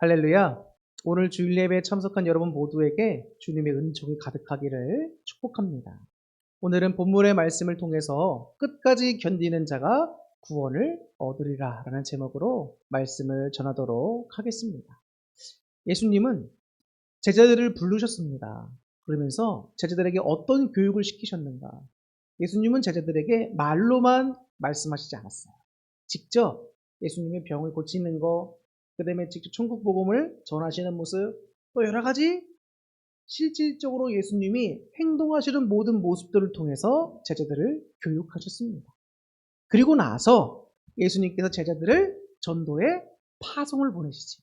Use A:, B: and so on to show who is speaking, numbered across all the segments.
A: 할렐루야. 오늘 주일 예배에 참석한 여러분 모두에게 주님의 은총이 가득하기를 축복합니다. 오늘은 본문의 말씀을 통해서 끝까지 견디는 자가 구원을 얻으리라 라는 제목으로 말씀을 전하도록 하겠습니다. 예수님은 제자들을 부르셨습니다. 그러면서 제자들에게 어떤 교육을 시키셨는가? 예수님은 제자들에게 말로만 말씀하시지 않았어요. 직접 예수님의 병을 고치는 거, 그 다음에 직접 천국 복음을 전하시는 모습, 또 여러 가지 실질적으로 예수님이 행동하시는 모든 모습들을 통해서 제자들을 교육하셨습니다. 그리고 나서 예수님께서 제자들을 전도에 파송을 보내시지.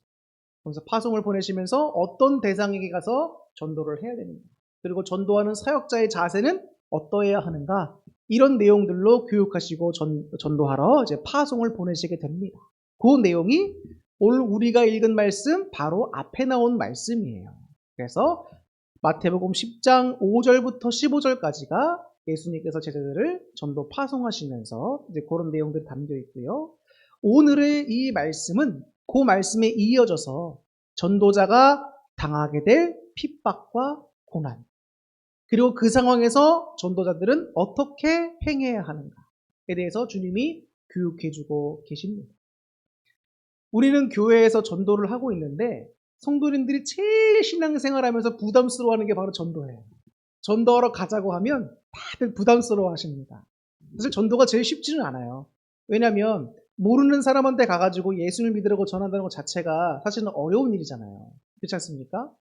A: 그래서 파송을 보내시면서 어떤 대상에게 가서 전도를 해야 되는가, 그리고 전도하는 사역자의 자세는 어떠해야 하는가, 이런 내용들로 교육하시고 전도하러 이제 파송을 보내시게 됩니다. 그 내용이 오늘 우리가 읽은 말씀 바로 앞에 나온 말씀이에요. 그래서 마태복음 10장 5절부터 15절까지가 예수님께서 제자들을 전도 파송하시면서 이제 그런 내용들이 담겨 있고요. 오늘의 이 말씀은 그 말씀에 이어져서 전도자가 당하게 될 핍박과 고난, 그리고 그 상황에서 전도자들은 어떻게 행해야 하는가에 대해서 주님이 교육해주고 계십니다. 우리는 교회에서 전도를 하고 있는데 성도님들이 제일 신앙생활하면서 부담스러워하는 게 바로 전도예요. 전도하러 가자고 하면 다들 부담스러워 하십니다. 사실 전도가 제일 쉽지는 않아요. 왜냐하면 모르는 사람한테 가가지고 예수를 믿으라고 전한다는 것 자체가 사실은 어려운 일이잖아요. 그렇지 않습니까?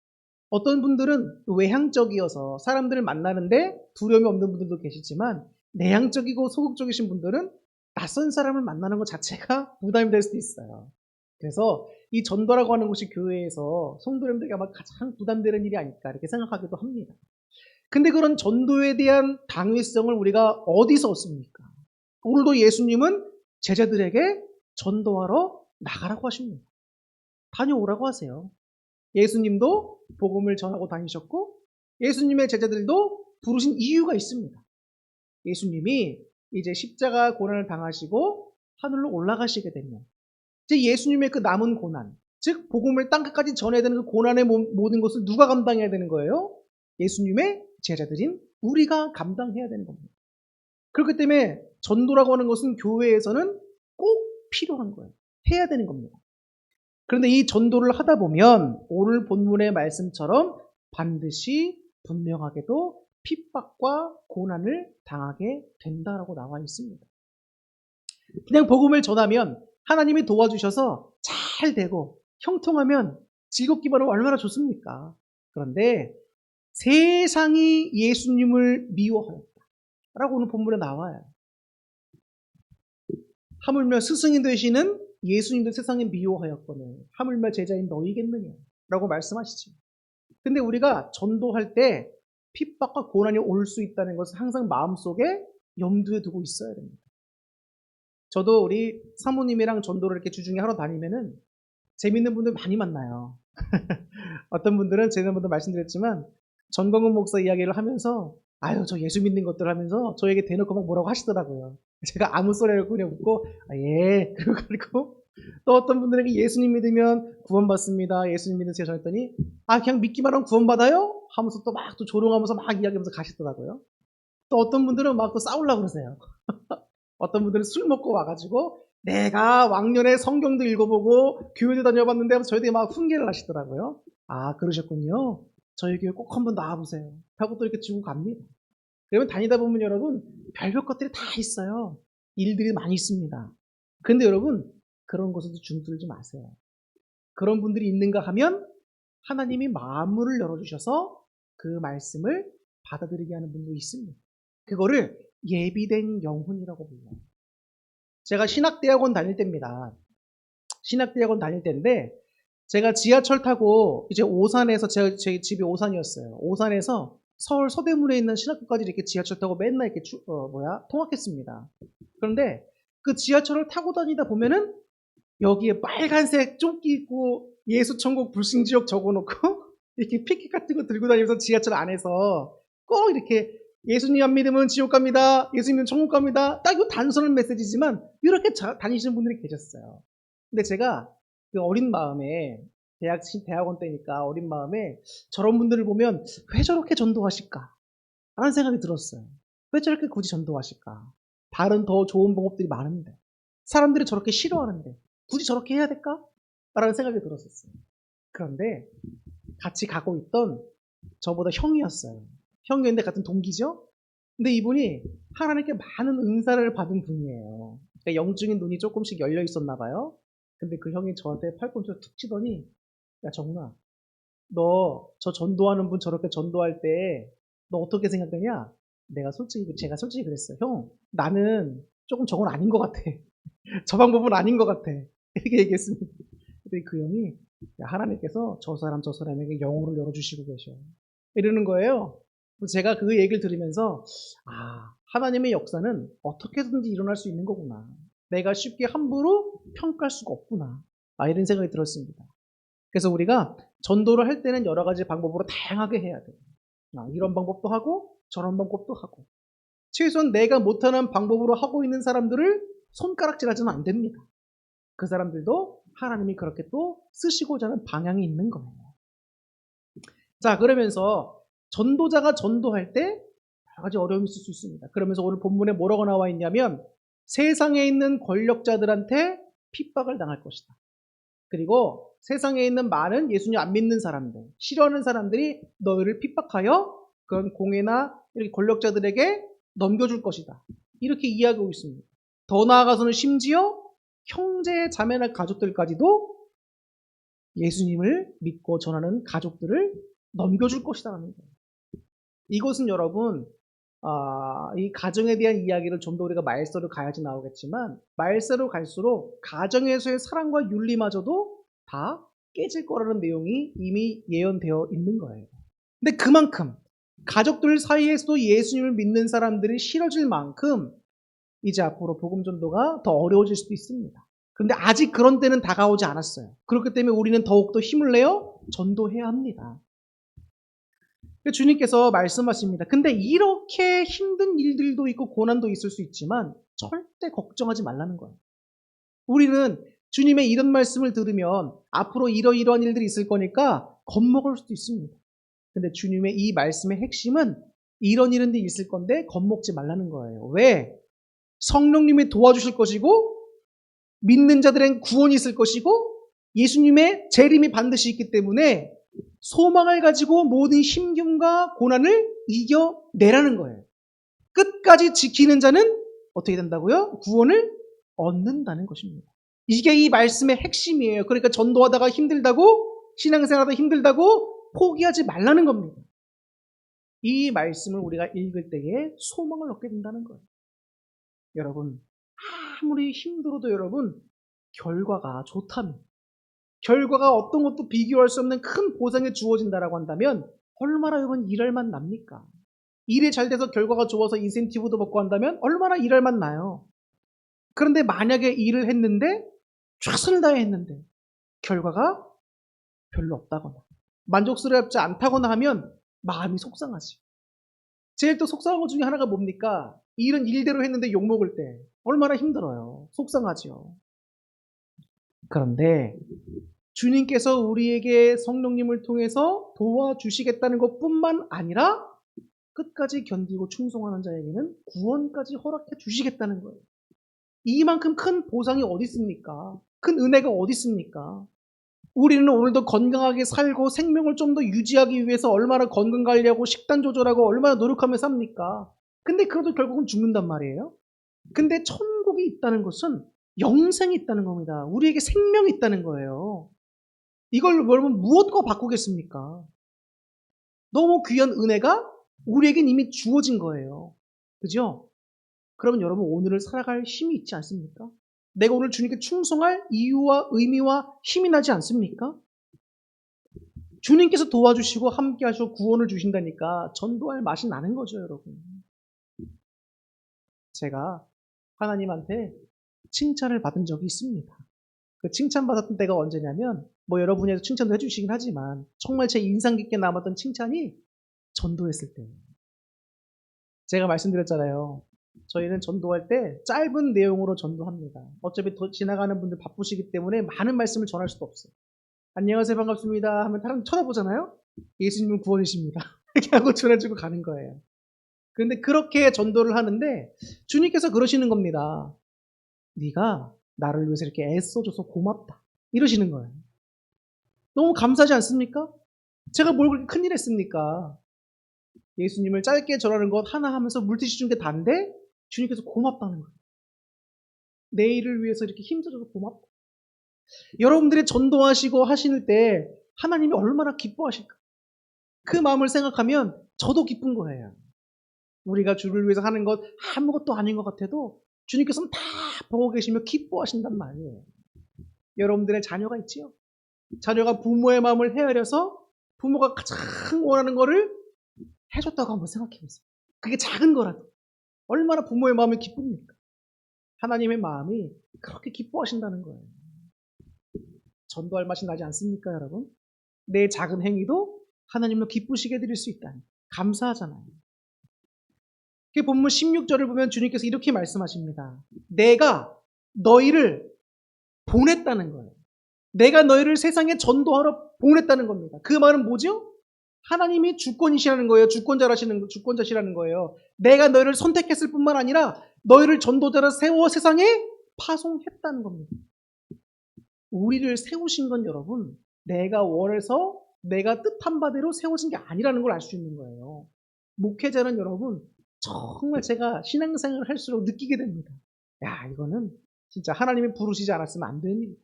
A: 어떤 분들은 외향적이어서 사람들을 만나는데 두려움이 없는 분들도 계시지만, 내향적이고 소극적이신 분들은 낯선 사람을 만나는 것 자체가 부담이 될 수도 있어요. 그래서 이 전도라고 하는 것이 교회에서 성도님들에게 아마 가장 부담되는 일이 아닐까 이렇게 생각하기도 합니다. 근데 그런 전도에 대한 당위성을 우리가 어디서 얻습니까? 오늘도 예수님은 제자들에게 전도하러 나가라고 하십니다. 다녀오라고 하세요. 예수님도 복음을 전하고 다니셨고 예수님의 제자들도 부르신 이유가 있습니다. 예수님이 이제 십자가 고난을 당하시고 하늘로 올라가시게 되면 이제 예수님의 그 남은 고난, 즉 복음을 땅끝까지 전해야 되는 그 고난의 모든 것을 누가 감당해야 되는 거예요? 예수님의 제자들인 우리가 감당해야 되는 겁니다. 그렇기 때문에 전도라고 하는 것은 교회에서는 꼭 필요한 거예요. 해야 되는 겁니다. 그런데 이 전도를 하다 보면 오늘 본문의 말씀처럼 반드시 분명하게도 핍박과 고난을 당하게 된다라고 나와 있습니다. 그냥 복음을 전하면 하나님이 도와주셔서 잘 되고 형통하면 즐겁기만 하면 얼마나 좋습니까? 그런데 세상이 예수님을 미워하였다라고 오늘 본문에 나와요. 하물며 스승이 되시는 예수님도 세상에 미워하였거늘 하물며 제자인 너희겠느냐라고 말씀하시죠. 근데 우리가 전도할 때 핍박과 고난이 올 수 있다는 것을 항상 마음속에 염두에 두고 있어야 됩니다. 저도 우리 사모님이랑 전도를 이렇게 주중에 하러 다니면은 재밌는 분들 많이 만나요. 어떤 분들은 지난번도 말씀드렸지만 전광훈 목사 이야기를 하면서 아유 저 예수 믿는 것들 하면서 저에게 대놓고 막 뭐라고 하시더라고요. 제가 아무 소리를 그냥 웃고 예 그리고 또 어떤 분들에게 예수님 믿으면 구원받습니다. 예수님 믿으세요 저랬더니 그냥 믿기만 하면 구원받아요? 하면서 또 막 또 조롱하면서 막 이야기하면서 가시더라고요. 또 어떤 분들은 막 또 싸우려고 그러세요. 어떤 분들은 술 먹고 와가지고 내가 왕년에 성경도 읽어보고 교회도 다녀봤는데 하면서 저희들이 막 훈계를 하시더라고요. 그러셨군요. 저희 교회 꼭 한번 나와보세요. 하고 또 이렇게 주고 갑니다. 그러면 다니다 보면 여러분 별별 것들이 다 있어요. 일들이 많이 있습니다. 근데 여러분 그런 곳에도 중들지 마세요. 그런 분들이 있는가 하면 하나님이 마음문을 열어주셔서 그 말씀을 받아들이게 하는 분도 있습니다. 그거를 예비된 영혼이라고 불러요. 제가 신학대학원 다닐 때입니다. 신학대학원 다닐 때인데 제가 지하철 타고 이제 오산에서 제 집이 오산이었어요. 오산에서 서울 서대문에 있는 신학교까지 이렇게 지하철 타고 맨날 이렇게 통학했습니다. 그런데 그 지하철을 타고 다니다 보면은 여기에 빨간색 조끼 입고 예수천국 불신지역 적어놓고 이렇게 피켓 같은 거 들고 다니면서 지하철 안에서 꼭 이렇게 예수님 안 믿으면 지옥 갑니다. 예수님은 천국 갑니다. 딱 이거 단순한 메시지지만 이렇게 다니시는 분들이 계셨어요. 근데 제가 그 어린 마음에 대학원 때니까 어린 마음에 저런 분들을 보면 왜 저렇게 전도하실까? 라는 생각이 들었어요. 왜 저렇게 굳이 전도하실까? 다른 더 좋은 방법들이 많은데. 사람들이 저렇게 싫어하는데. 굳이 저렇게 해야 될까? 라는 생각이 들었었어요. 그런데 같이 가고 있던 저보다 형이었어요. 형이었는데 같은 동기죠? 근데 이분이 하나님께 많은 은사를 받은 분이에요. 그러니까 영적인 눈이 조금씩 열려 있었나 봐요. 근데 그 형이 저한테 팔꿈치를 툭 치더니, 야, 정훈아, 너 저 전도하는 분 저렇게 전도할 때 너 어떻게 생각하냐? 제가 솔직히 그랬어요. 형, 나는 조금 저건 아닌 것 같아. 저 방법은 아닌 것 같아. 이렇게 얘기했습니다. 근데 그 형이, 야, 하나님께서 저 사람 저 사람에게 영혼을 열어주시고 계셔. 이러는 거예요. 제가 그 얘기를 들으면서, 아, 하나님의 역사는 어떻게든지 일어날 수 있는 거구나. 내가 쉽게 함부로 평가할 수가 없구나. 아, 이런 생각이 들었습니다. 그래서 우리가 전도를 할 때는 여러 가지 방법으로 다양하게 해야 돼요. 이런 방법도 하고 저런 방법도 하고, 최소한 내가 못하는 방법으로 하고 있는 사람들을 손가락질하지는 안 됩니다. 그 사람들도 하나님이 그렇게 또 쓰시고자 하는 방향이 있는 거예요. 자, 그러면서 전도자가 전도할 때 여러 가지 어려움이 있을 수 있습니다. 그러면서 오늘 본문에 뭐라고 나와 있냐면, 세상에 있는 권력자들한테 핍박을 당할 것이다. 그리고 세상에 있는 많은 예수님 안 믿는 사람들, 싫어하는 사람들이 너희를 핍박하여 그런 공회나 이렇게 권력자들에게 넘겨줄 것이다. 이렇게 이야기하고 있습니다. 더 나아가서는 심지어 형제, 자매나 가족들까지도 예수님을 믿고 전하는 가족들을 넘겨줄 것이다라는 거예요. 이것은 여러분, 이 가정에 대한 이야기를 좀 더 우리가 말세로 가야지 나오겠지만, 말세로 갈수록 가정에서의 사랑과 윤리마저도 다 깨질 거라는 내용이 이미 예언되어 있는 거예요. 근데 그만큼 가족들 사이에서도 예수님을 믿는 사람들이 싫어질 만큼 이제 앞으로 복음 전도가 더 어려워질 수도 있습니다. 그런데 아직 그런 때는 다가오지 않았어요. 그렇기 때문에 우리는 더욱더 힘을 내어 전도해야 합니다. 주님께서 말씀하십니다. 근데 이렇게 힘든 일들도 있고 고난도 있을 수 있지만 절대 걱정하지 말라는 거예요. 우리는 주님의 이런 말씀을 들으면 앞으로 이러이러한 일들이 있을 거니까 겁먹을 수도 있습니다. 근데 주님의 이 말씀의 핵심은 이런 일은 있을 건데 겁먹지 말라는 거예요. 왜? 성령님이 도와주실 것이고, 믿는 자들엔 구원이 있을 것이고, 예수님의 재림이 반드시 있기 때문에 소망을 가지고 모든 힘듦과 고난을 이겨내라는 거예요. 끝까지 지키는 자는 어떻게 된다고요? 구원을 얻는다는 것입니다. 이게 이 말씀의 핵심이에요. 그러니까 전도하다가 힘들다고, 신앙생활하다 힘들다고 포기하지 말라는 겁니다. 이 말씀을 우리가 읽을 때에 소망을 얻게 된다는 거예요. 여러분, 아무리 힘들어도 여러분, 결과가 좋다면, 결과가 어떤 것도 비교할 수 없는 큰 보상이 주어진다라고 한다면 얼마나 여러분 일할 맛 납니까? 일이 잘 돼서 결과가 좋아서 인센티브도 받고 한다면 얼마나 일할 맛 나요? 그런데 만약에 일을 했는데, 최선을 다해 했는데 결과가 별로 없다거나 만족스럽지 않다거나 하면 마음이 속상하지. 제일 또 속상한 것 중에 하나가 뭡니까? 일은 일대로 했는데 욕먹을 때 얼마나 힘들어요. 속상하죠. 그런데 주님께서 우리에게 성령님을 통해서 도와주시겠다는 것뿐만 아니라 끝까지 견디고 충성하는 자에게는 구원까지 허락해 주시겠다는 거예요. 이만큼 큰 보상이 어디 있습니까? 큰 은혜가 어디 있습니까? 우리는 오늘도 건강하게 살고 생명을 좀 더 유지하기 위해서 얼마나 건강 관리하고 식단 조절하고 얼마나 노력하며 삽니까? 근데 그래도 결국은 죽는단 말이에요. 근데 천국이 있다는 것은 영생이 있다는 겁니다. 우리에게 생명이 있다는 거예요. 이걸 여러분 무엇과 바꾸겠습니까? 너무 귀한 은혜가 우리에겐 이미 주어진 거예요. 그죠? 그러면 여러분 오늘을 살아갈 힘이 있지 않습니까? 내가 오늘 주님께 충성할 이유와 의미와 힘이 나지 않습니까? 주님께서 도와주시고 함께 하시고 구원을 주신다니까 전도할 맛이 나는 거죠, 여러분. 제가 하나님한테 칭찬을 받은 적이 있습니다. 그 칭찬받았던 때가 언제냐면, 여러분에서 칭찬도 해주시긴 하지만 정말 제 인상 깊게 남았던 칭찬이 전도했을 때예요. 제가 말씀드렸잖아요. 저희는 전도할 때 짧은 내용으로 전도합니다. 어차피 더 지나가는 분들 바쁘시기 때문에 많은 말씀을 전할 수도 없어요. 안녕하세요, 반갑습니다 하면 사람 쳐다보잖아요. 예수님은 구원이십니다. 이렇게 하고 전해주고 가는 거예요. 그런데 그렇게 전도를 하는데 주님께서 그러시는 겁니다. 네가 나를 위해서 이렇게 애써줘서 고맙다. 이러시는 거예요. 너무 감사하지 않습니까? 제가 뭘 그렇게 큰일 했습니까? 예수님을 짧게 전하는 것 하나 하면서 물티슈 준 게 다인데 주님께서 고맙다는 거예요. 내 일을 위해서 이렇게 힘써줘서 고맙다. 여러분들이 전도하시고 하실 때 하나님이 얼마나 기뻐하실까? 그 마음을 생각하면 저도 기쁜 거예요. 우리가 주를 위해서 하는 것 아무것도 아닌 것 같아도 주님께서는 다 보고 계시며 기뻐하신단 말이에요. 여러분들의 자녀가 있지요? 자녀가 부모의 마음을 헤아려서 부모가 가장 원하는 거를 해줬다고 한번 생각해 보세요. 그게 작은 거라도 얼마나 부모의 마음이 기쁩니까? 하나님의 마음이 그렇게 기뻐하신다는 거예요. 전도할 맛이 나지 않습니까, 여러분? 내 작은 행위도 하나님을 기쁘시게 해드릴 수 있다니 감사하잖아요. 그 본문 16절을 보면 주님께서 이렇게 말씀하십니다. 내가 너희를 보냈다는 거예요. 내가 너희를 세상에 전도하러 보냈다는 겁니다. 그 말은 뭐죠? 하나님이 주권이시라는 거예요. 주권자시라는 거예요. 내가 너희를 선택했을 뿐만 아니라 너희를 전도자로 세워 세상에 파송했다는 겁니다. 우리를 세우신 건 여러분, 내가 원해서 내가 뜻한 바대로 세워진 게 아니라는 걸 알 수 있는 거예요. 목회자는 여러분, 정말 제가 신앙생활을 할수록 느끼게 됩니다. 야, 이거는 진짜 하나님이 부르시지 않았으면 안 되는 일이다.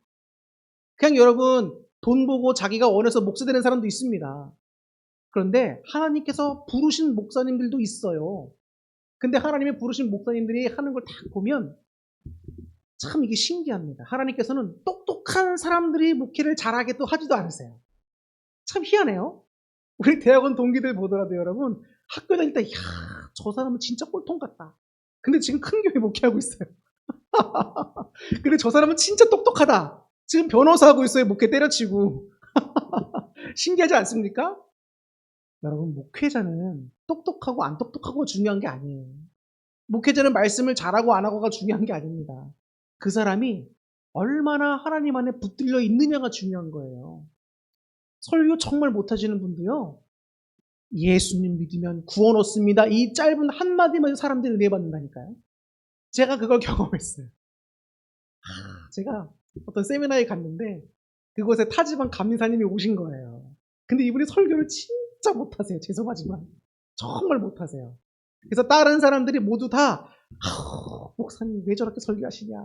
A: 그냥 여러분, 돈 보고 자기가 원해서 목사 되는 사람도 있습니다. 그런데 하나님께서 부르신 목사님들도 있어요. 근데 하나님이 부르신 목사님들이 하는 걸 딱 보면 참 이게 신기합니다. 하나님께서는 똑똑한 사람들이 목회를 잘하게 또 하지도 않으세요. 참 희한해요. 우리 대학원 동기들 보더라도 여러분, 학교 다닐 때, 이야, 저 사람은 진짜 꼴통 같다. 근데 지금 큰 교회 목회하고 있어요. 근데 저 사람은 진짜 똑똑하다. 지금 변호사 하고 있어요. 목회 때려치고. 신기하지 않습니까? 여러분, 목회자는 똑똑하고 안 똑똑하고 중요한 게 아니에요. 목회자는 말씀을 잘하고 안 하고가 중요한 게 아닙니다. 그 사람이 얼마나 하나님 안에 붙들려 있느냐가 중요한 거예요. 설교 정말 못하시는 분도요. 예수님 믿으면 구원 얻습니다. 이 짧은 한마디만 사람들이 은혜 받는다니까요. 제가 그걸 경험했어요. 제가 어떤 세미나에 갔는데 그곳에 타지방 감리사님이 오신 거예요. 근데 이분이 설교를 진짜 못하세요. 죄송하지만. 정말 못하세요. 그래서 다른 사람들이 모두 다 목사님 왜 저렇게 설교하시냐.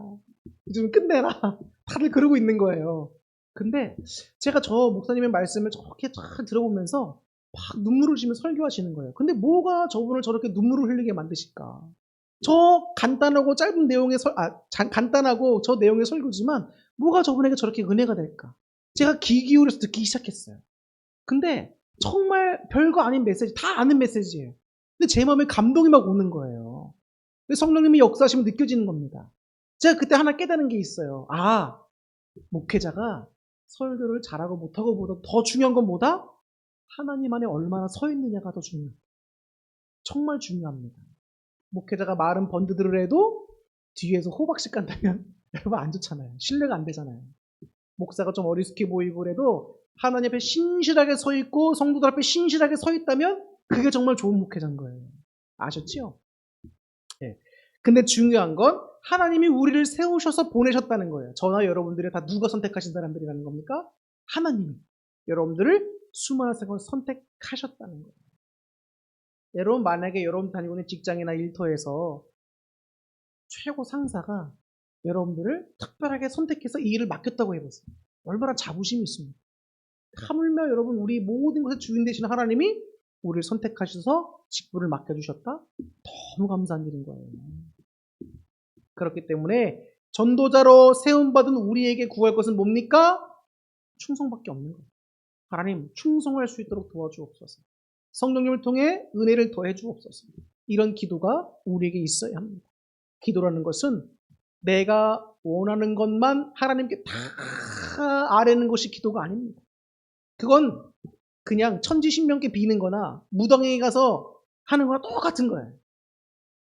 A: 좀 끝내라. 다들 그러고 있는 거예요. 근데 제가 저 목사님의 말씀을 저렇게 잘 들어보면서 막 눈물을 흘리며 설교하시는 거예요. 근데 뭐가 저분을 저렇게 눈물을 흘리게 만드실까? 저 간단하고 짧은 내용의 간단하고 저 내용의 설교지만 뭐가 저분에게 저렇게 은혜가 될까? 제가 귀 기울여서 듣기 시작했어요. 근데 정말 별거 아닌 메시지, 다 아는 메시지예요. 근데 제 마음에 감동이 막 오는 거예요. 성령님이 역사하시면 느껴지는 겁니다. 제가 그때 하나 깨달은 게 있어요. 아, 목회자가 설교를 잘하고 못하고 보다 더 중요한 건 뭐다? 하나님 안에 얼마나 서 있느냐가 더 중요합니다. 정말 중요합니다. 목회자가 말은 번드들을 해도 뒤에서 호박씨 깐다면 여러분 안 좋잖아요. 신뢰가 안 되잖아요. 목사가 좀 어리숙해 보이고 그래도 하나님 앞에 신실하게 서 있고 성도들 앞에 신실하게 서 있다면 그게 정말 좋은 목회자인 거예요. 아셨죠? 네. 근데 중요한 건 하나님이 우리를 세우셔서 보내셨다는 거예요. 저나 여러분들이 다 누가 선택하신 사람들이라는 겁니까? 하나님이 여러분들을 수많은 세상을 선택하셨다는 거예요. 여러분 만약에 여러분 다니고 있는 직장이나 일터에서 최고 상사가 여러분들을 특별하게 선택해서 이 일을 맡겼다고 해보세요. 얼마나 자부심이 있습니까? 하물며 여러분 우리 모든 것의 주인 되시는 하나님이 우리를 선택하셔서 직분을 맡겨주셨다? 너무 감사한 일인 거예요. 그렇기 때문에 전도자로 세움받은 우리에게 구할 것은 뭡니까? 충성밖에 없는 거예요. 하나님 충성할 수 있도록 도와주옵소서. 성령님을 통해 은혜를 더해 주옵소서. 이런 기도가 우리에게 있어야 합니다. 기도라는 것은 내가 원하는 것만 하나님께 다 아뢰는 것이 기도가 아닙니다. 그건 그냥 천지신명께 비는 거나 무당에 가서 하는 거나 똑같은 거예요.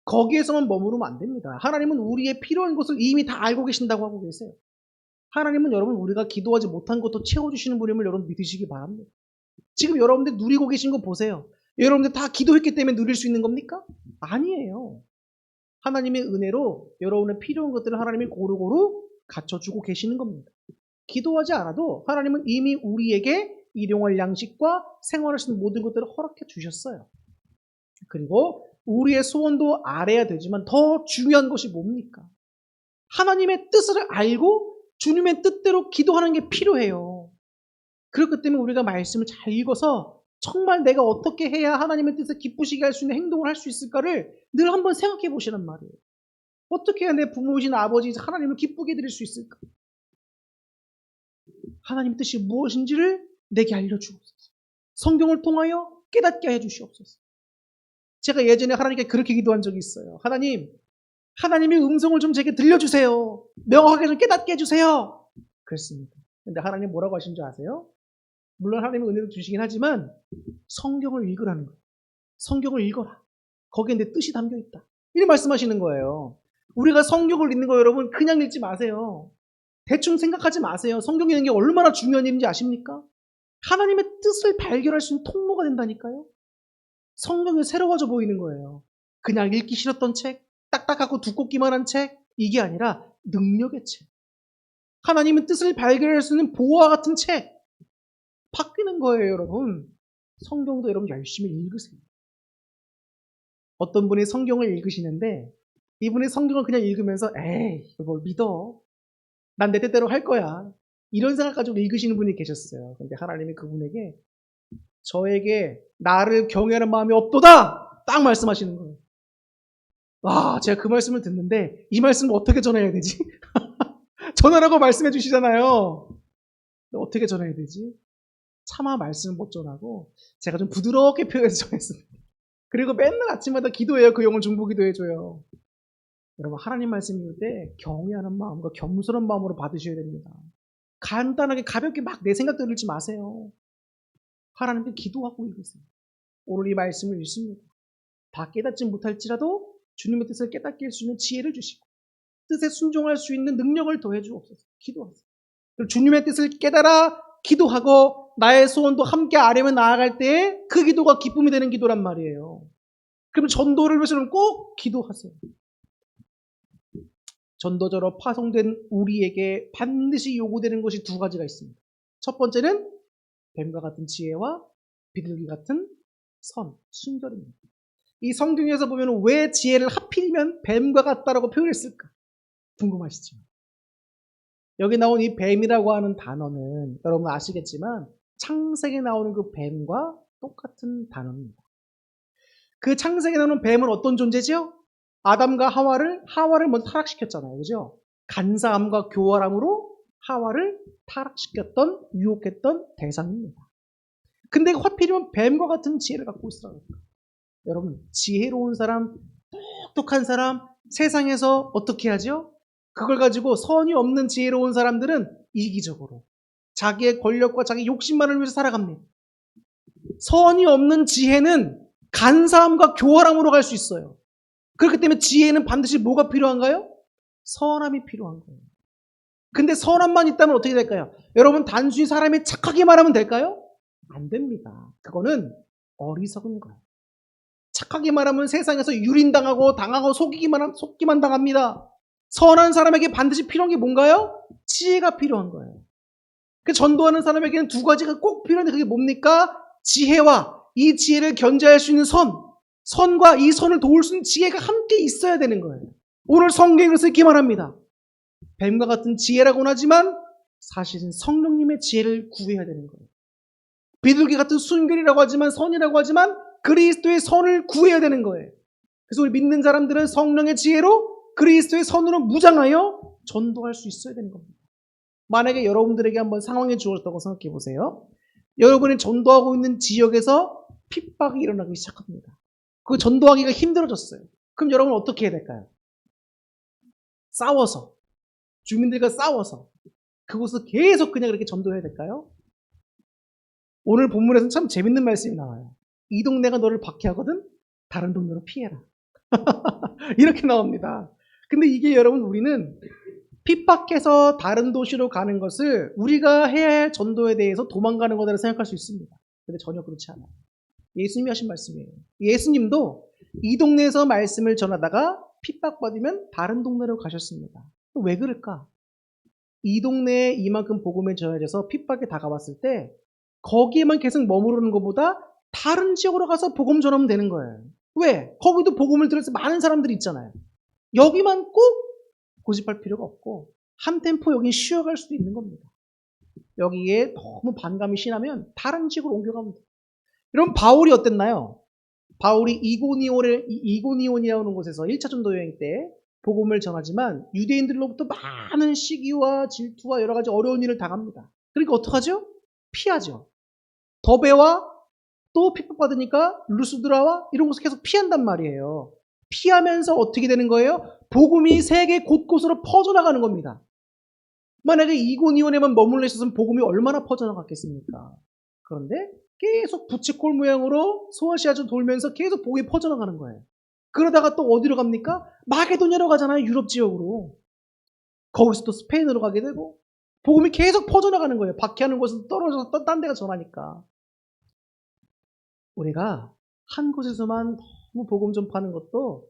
A: 거기에서만 머무르면 안 됩니다. 하나님은 우리의 필요한 것을 이미 다 알고 계신다고 하고 계세요. 하나님은 여러분 우리가 기도하지 못한 것도 채워주시는 분임을 여러분 믿으시기 바랍니다. 지금 여러분들 누리고 계신 거 보세요. 여러분들 다 기도했기 때문에 누릴 수 있는 겁니까? 아니에요. 하나님의 은혜로 여러분의 필요한 것들을 하나님이 고루고루 갖춰주고 계시는 겁니다. 기도하지 않아도 하나님은 이미 우리에게 일용할 양식과 생활할 수 있는 모든 것들을 허락해 주셨어요. 그리고 우리의 소원도 알아야 되지만 더 중요한 것이 뭡니까? 하나님의 뜻을 알고 주님의 뜻대로 기도하는 게 필요해요. 그렇기 때문에 우리가 말씀을 잘 읽어서 정말 내가 어떻게 해야 하나님의 뜻을 기쁘시게 할 수 있는 행동을 할 수 있을까를 늘 한번 생각해 보시란 말이에요. 어떻게 해야 내 부모이신 아버지 하나님을 기쁘게 드릴 수 있을까? 하나님의 뜻이 무엇인지를 내게 알려주옵소서. 성경을 통하여 깨닫게 해주시옵소서. 제가 예전에 하나님께 그렇게 기도한 적이 있어요. 하나님, 하나님의 음성을 좀 제게 들려주세요. 명확하게 좀 깨닫게 해주세요. 그랬습니다. 근데 하나님 뭐라고 하신 줄 아세요? 물론 하나님의 은혜를 주시긴 하지만 성경을 읽으라는 거예요. 성경을 읽어라. 거기에 내 뜻이 담겨 있다. 이렇게 말씀하시는 거예요. 우리가 성경을 읽는 거 여러분 그냥 읽지 마세요. 대충 생각하지 마세요. 성경 읽는 게 얼마나 중요한 일인지 아십니까? 하나님의 뜻을 발견할 수 있는 통로가 된다니까요. 성경이 새로워져 보이는 거예요. 그냥 읽기 싫었던 책, 딱딱하고 두껍기만 한 책, 이게 아니라 능력의 책. 하나님의 뜻을 발견할 수 있는 보화와 같은 책. 바뀌는 거예요, 여러분. 성경도 여러분 열심히 읽으세요. 어떤 분이 성경을 읽으시는데 이분이 성경을 그냥 읽으면서 에이, 뭘 믿어. 난 내 뜻대로 할 거야. 이런 생각 가지고 읽으시는 분이 계셨어요. 근데 하나님이 그분에게 저에게 나를 경외하는 마음이 없도다! 딱 말씀하시는 거예요. 와, 제가 그 말씀을 듣는데 이 말씀을 어떻게 전해야 되지? 전하라고 말씀해 주시잖아요. 어떻게 전해야 되지? 차마 말씀을 못 전하고 제가 좀 부드럽게 표현해서 전했습니다. 그리고 맨날 아침마다 기도해요. 그 영혼 중보 기도해줘요. 여러분 하나님 말씀 읽을 때 경외하는 마음과 겸손한 마음으로 받으셔야 됩니다. 간단하게 가볍게 막 내 생각대로 읽지 마세요. 하나님께 기도하고 읽으세요. 오늘 이 말씀을 읽습니다. 다 깨닫지 못할지라도 주님의 뜻을 깨닫게 할 수 있는 지혜를 주시고 뜻에 순종할 수 있는 능력을 더해 주옵소서. 기도하세요. 주님의 뜻을 깨달아 기도하고 나의 소원도 함께 아뢰며 나아갈 때에 그 기도가 기쁨이 되는 기도란 말이에요. 그러면 전도를 위해서는 꼭 기도하세요. 전도자로 파송된 우리에게 반드시 요구되는 것이 두 가지가 있습니다. 첫 번째는 뱀과 같은 지혜와 비둘기 같은 순결입니다. 이 성경에서 보면 왜 지혜를 하필이면 뱀과 같다라고 표현했을까? 궁금하시죠? 여기 나온 이 뱀이라고 하는 단어는 여러분 아시겠지만 창세기에 나오는 그 뱀과 똑같은 단어입니다. 그 창세기에 나오는 뱀은 어떤 존재죠? 아담과 하와를 먼저 타락시켰잖아요. 그죠? 간사함과 교활함으로 하와를 타락시켰던, 유혹했던 대상입니다. 근데 하필이면 뱀과 같은 지혜를 갖고 있으라고. 여러분, 지혜로운 사람, 똑똑한 사람, 세상에서 어떻게 하죠? 그걸 가지고 선이 없는 지혜로운 사람들은 이기적으로 자기의 권력과 자기 욕심만을 위해서 살아갑니다. 선이 없는 지혜는 간사함과 교활함으로 갈 수 있어요. 그렇기 때문에 지혜는 반드시 뭐가 필요한가요? 선함이 필요한 거예요. 근데 선함만 있다면 어떻게 될까요? 여러분 단순히 사람이 착하기만 하면 될까요? 안 됩니다. 그거는 어리석은 거예요. 착하기만 하면 세상에서 유린당하고 당하고 속기만 당합니다. 선한 사람에게 반드시 필요한 게 뭔가요? 지혜가 필요한 거예요. 그 전도하는 사람에게는 두 가지가 꼭 필요한데 그게 뭡니까? 지혜와 이 지혜를 견제할 수 있는 선과 이 선을 도울 수 있는 지혜가 함께 있어야 되는 거예요. 오늘 성경에 그래서 이렇게 말합니다. 뱀과 같은 지혜라고는 하지만 사실은 성령님의 지혜를 구해야 되는 거예요. 비둘기 같은 순결이라고 하지만 선이라고 하지만 그리스도의 선을 구해야 되는 거예요. 그래서 우리 믿는 사람들은 성령의 지혜로 그리스도의 선으로 무장하여 전도할 수 있어야 되는 겁니다. 만약에 여러분들에게 한번 상황이 주어졌다고 생각해 보세요. 여러분이 전도하고 있는 지역에서 핍박이 일어나기 시작합니다. 그 전도하기가 힘들어졌어요. 그럼 여러분은 어떻게 해야 될까요? 싸워서, 주민들과 싸워서 그곳을 계속 그냥 그렇게 전도해야 될까요? 오늘 본문에서는 참 재밌는 말씀이 나와요. 이 동네가 너를 박해하거든 다른 동네로 피해라. 이렇게 나옵니다. 근데 이게 여러분 우리는 핍박해서 다른 도시로 가는 것을 우리가 해야 할 전도에 대해서 도망가는 거다라고 생각할 수 있습니다. 근데 전혀 그렇지 않아요. 예수님이 하신 말씀이에요. 예수님도 이 동네에서 말씀을 전하다가 핍박받으면 다른 동네로 가셨습니다. 왜 그럴까? 이 동네에 이만큼 복음을 전해야 돼서 핍박이 다가왔을 때 거기에만 계속 머무르는 것보다 다른 지역으로 가서 복음 전하면 되는 거예요. 왜? 거기도 복음을 들어서 많은 사람들이 있잖아요. 여기만 꼭 고집할 필요가 없고 한 템포 여기 쉬어갈 수도 있는 겁니다. 여기에 너무 반감이 심하면 다른 지역으로 옮겨가면 돼요. 그럼 바울이 어땠나요? 바울이 이고니온이라는 곳에서 1차 전도 여행 때 복음을 전하지만 유대인들로부터 많은 시기와 질투와 여러 가지 어려운 일을 당합니다. 그러니까 어떡하죠? 피하죠. 더베와 또 핍박받으니까 루스드라와 이런 곳을 계속 피한단 말이에요. 피하면서 어떻게 되는 거예요? 복음이 세계 곳곳으로 퍼져나가는 겁니다. 만약에 이고니온에만 머물러 있었으면 복음이 얼마나 퍼져나갔겠습니까? 그런데 계속 부채꼴 모양으로 소아시아주 돌면서 계속 복음이 퍼져나가는 거예요. 그러다가 또 어디로 갑니까? 마게도냐로 가잖아요. 유럽 지역으로. 거기서 또 스페인으로 가게 되고 복음이 계속 퍼져나가는 거예요. 박해하는 곳에서 떨어져서 딴 데가 전하니까. 우리가 한 곳에서만 너무 복음 전파하는 것도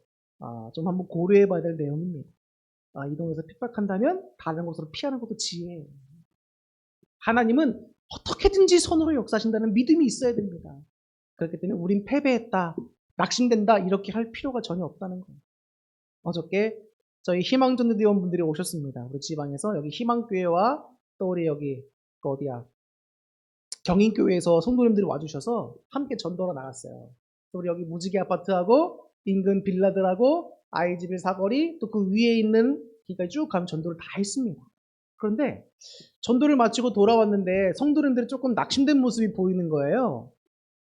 A: 좀 한번 고려해 봐야 될 내용입니다. 이 동네에서 핍박한다면 다른 곳으로 피하는 것도 지혜예요. 하나님은 어떻게든지 선으로 역사하신다는 믿음이 있어야 됩니다. 그렇기 때문에 우린 패배했다, 낙심된다 이렇게 할 필요가 전혀 없다는 거예요. 어저께 저희 희망전도대원분들이 오셨습니다. 우리 지방에서 여기 희망교회와 또 우리 여기 어디야 경인교회에서 성도님들이 와주셔서 함께 전도하러 나갔어요. 또 우리 여기 무지개 아파트하고 인근 빌라들하고 아이즈빌 사거리 또 그 위에 있는 길까지 쭉 가면 전도를 다 했습니다. 그런데 전도를 마치고 돌아왔는데 성도님들이 조금 낙심된 모습이 보이는 거예요.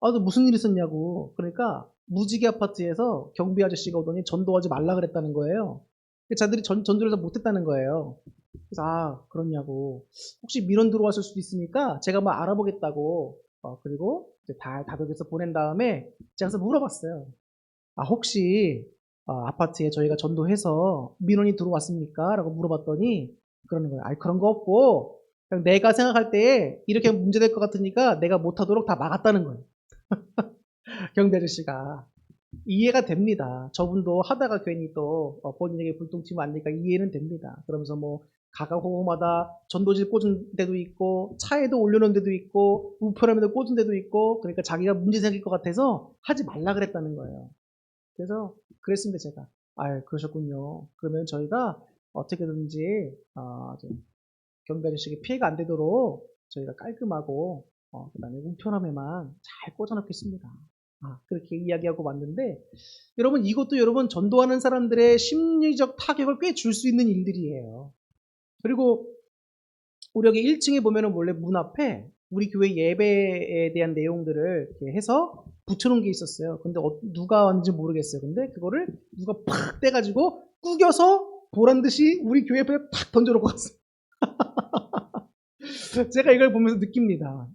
A: 너 무슨 일 있었냐고. 그러니까 무지개 아파트에서 경비 아저씨가 오더니 전도하지 말라 그랬다는 거예요. 자들이 전도를 해서 못했다는 거예요. 그래서 그렇냐고. 혹시 민원 들어왔을 수도 있으니까 제가 뭐 알아보겠다고. 그리고 이제 다 다독여서 보낸 다음에 제가 가서 물어봤어요. 혹시 아파트에 저희가 전도해서 민원이 들어왔습니까? 라고 물어봤더니 그러는 거예요. 그런 거 없고 그냥 내가 생각할 때 이렇게 문제될 것 같으니까 내가 못하도록 다 막았다는 거예요. 경비 아저씨가. 이해가 됩니다. 저분도 하다가 괜히 또 본인에게 불똥 튀면 안 되니까 이해는 됩니다. 그러면서 뭐 가가호호마다 전도질 꽂은 데도 있고 차에도 올려놓은 데도 있고 우편함에도 꽂은 데도 있고 그러니까 자기가 문제 생길 것 같아서 하지 말라 그랬다는 거예요. 그래서 그랬습니다. 제가 그러셨군요. 그러면 저희가 어떻게든지 좀 경비 아저씨에게 피해가 안 되도록 저희가 깔끔하고 그다음에 우편함에만 잘 꽂아놓겠습니다. 그렇게 이야기하고 왔는데 여러분 이것도 여러분 전도하는 사람들의 심리적 타격을 꽤 줄 수 있는 일들이에요. 그리고 우리 여기 1층에 보면은 원래 문 앞에 우리 교회 예배에 대한 내용들을 이렇게 해서 붙여놓은 게 있었어요. 근데 누가 왔는지 모르겠어요. 근데 그거를 누가 팍 떼가지고 구겨서 보란 듯이 우리 교회 앞에 팍 던져놓고 갔어요. 제가 이걸 보면서 느낍니다.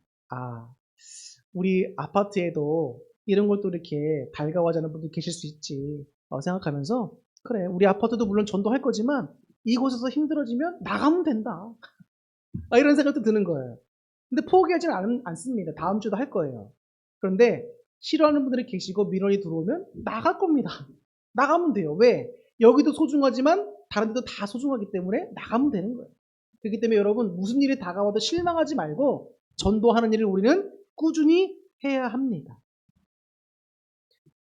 A: 우리 아파트에도 이런 걸 또 이렇게 달가워하자는 분도 계실 수 있지 생각하면서 그래 우리 아파트도 물론 전도할 거지만 이곳에서 힘들어지면 나가면 된다. 이런 생각도 드는 거예요. 근데 포기하지는 않습니다. 다음 주도 할 거예요. 그런데 싫어하는 분들이 계시고 민원이 들어오면 나갈 겁니다. 나가면 돼요. 왜? 여기도 소중하지만 다른 데도 다 소중하기 때문에 나가면 되는 거예요. 그렇기 때문에 여러분 무슨 일이 다가와도 실망하지 말고 전도하는 일을 우리는 꾸준히 해야 합니다.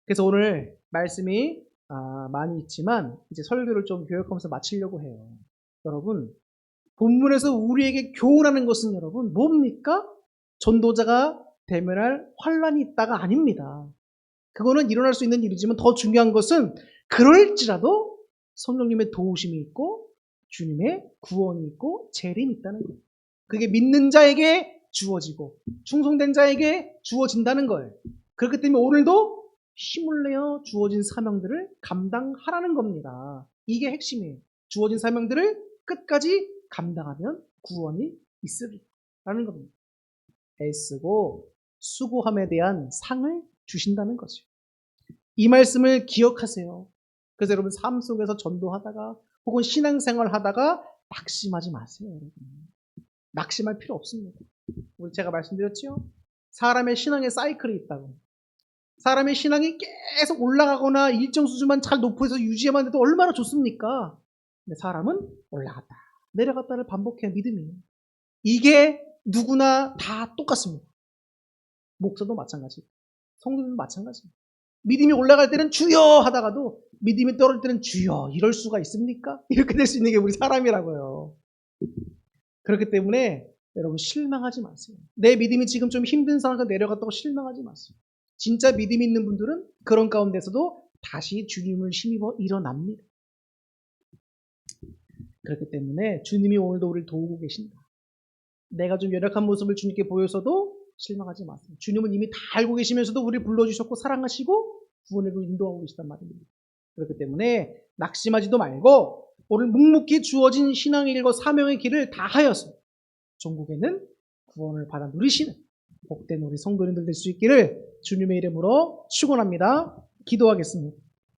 A: 그래서 오늘 말씀이 많이 있지만 이제 설교를 좀 요약하면서 마치려고 해요. 여러분 본문에서 우리에게 교훈하는 것은 여러분 뭡니까? 전도자가 대면할 환란이 있다가 아닙니다. 그거는 일어날 수 있는 일이지만 더 중요한 것은 그럴지라도 성령님의 도우심이 있고 주님의 구원이 있고 재림이 있다는 거예요. 그게 믿는 자에게 주어지고 충성된 자에게 주어진다는 거예요. 그렇기 때문에 오늘도 힘을 내어 주어진 사명들을 감당하라는 겁니다. 이게 핵심이에요. 주어진 사명들을 끝까지 감당하면 구원이 있으리라는 겁니다. 애쓰고 수고함에 대한 상을 주신다는 거죠. 이 말씀을 기억하세요. 그래서 여러분 삶 속에서 전도하다가 혹은 신앙생활 하다가 낙심하지 마세요, 여러분. 낙심할 필요 없습니다. 우리 제가 말씀드렸죠? 사람의 신앙의 사이클이 있다고. 사람의 신앙이 계속 올라가거나 일정 수준만 잘 높여서 유지해만 해도 얼마나 좋습니까? 근데 사람은 올라갔다 내려갔다를 반복해야 믿음이에요. 이게 누구나 다 똑같습니다. 목사도 마찬가지, 성도도 마찬가지. 믿음이 올라갈 때는 주여 하다가도 믿음이 떨어질 때는 주여, 이럴 수가 있습니까? 이렇게 될 수 있는 게 우리 사람이라고요. 그렇기 때문에 여러분 실망하지 마세요. 내 믿음이 지금 좀 힘든 상황에서 내려갔다고 실망하지 마세요. 진짜 믿음 있는 분들은 그런 가운데서도 다시 주님을 힘입어 일어납니다. 그렇기 때문에 주님이 오늘도 우리를 도우고 계신다. 내가 좀 열악한 모습을 주님께 보여서도 실망하지 마세요. 주님은 이미 다 알고 계시면서도 우리를 불러주셨고 사랑하시고 구원을 인도하고 계시단 말입니다. 그렇기 때문에 낙심하지도 말고 오늘 묵묵히 주어진 신앙의 일과 사명의 길을 다하여서 종국에는 구원을 받아 누리시는 복된 우리 성도님들 될 수 있기를 주님의 이름으로 축원합니다. 기도하겠습니다.